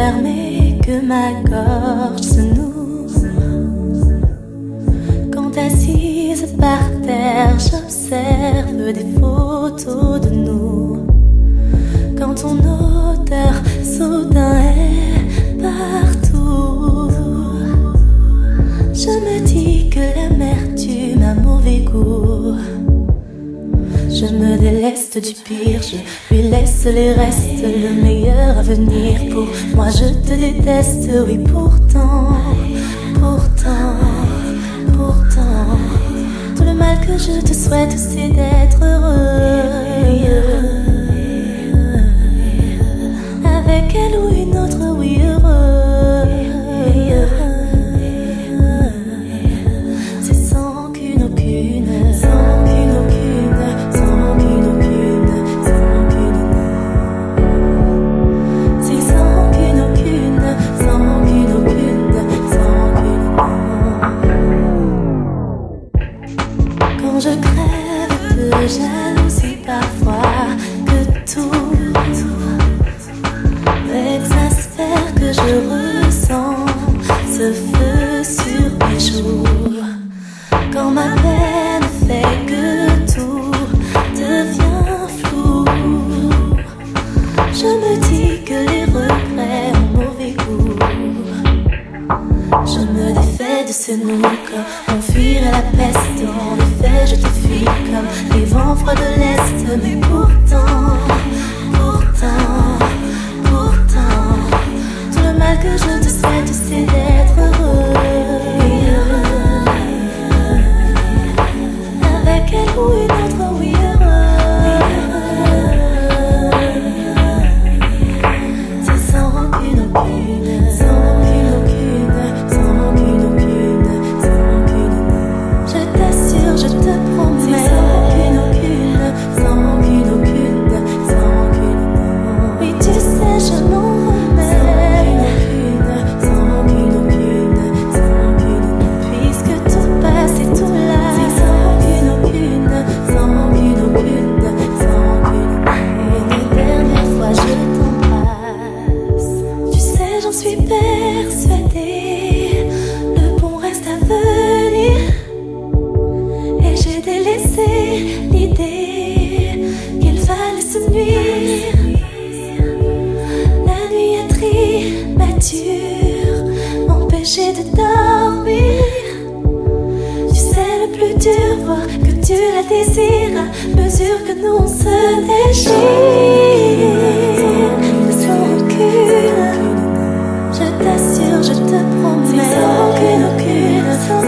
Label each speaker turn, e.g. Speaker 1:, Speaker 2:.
Speaker 1: fermée que ma gorge se noue. Quand assise par terre, j'observe des photos de nous. Quand ton odeur soudain est partout, je me dis que l'amertume a mauvais goût. Je me déleste du pire, je lui laisse les restes, le meilleur à venir. Pour moi je te déteste, oui pourtant, tout le mal que je te souhaite c'est d'être heureux avec elle ou une autre, oui heureux. C'est sans rancune aucune, sans rancune aucune, sans rancune aucune, sans rancune non. C'est sans rancune aucune, sans rancune aucune, sans rancune non. Quand je crève de jalousie parfois, que tout exaspère, que je ressens ce feu sur mes joues. Quand ma peine fait que tout devient flou, je me dis que les regrets ont mauvais goût. Je me défais de ce nous comme on fuirait la peste. En effet je te fuis comme les vents froids de l'Est. Mais pourtant, tout le mal que je te souhaite c'est d'être heureux avec elle ou une autre, oui heureux. C'est sans rancune aucune, sans rancune aucune, sans rancune aucune, sans rancune non. Je t'assure, je te promets, c'est sans rancune aucune, sans rancune aucune, sans rancune non. Oui tu sais je m'en remets, sans rancune aucune, sans rancune non. Puisque tout passe et tout là, c'est sans rancune aucune, sans rancune aucune, sans rancune non. Une dernière fois je t'embrasse. Tu sais j'en suis persuadée, le bon reste à venir. Et j'ai délaissé l'idée qu'il fallait se nuire. La nuit est mature, m'empêcher de dormir. Tu sais le plus dur, voir que tu la désires à mesure que nous on se déchire. Sans rancune, je t'assure, je te promets, sans rancune aucune, sans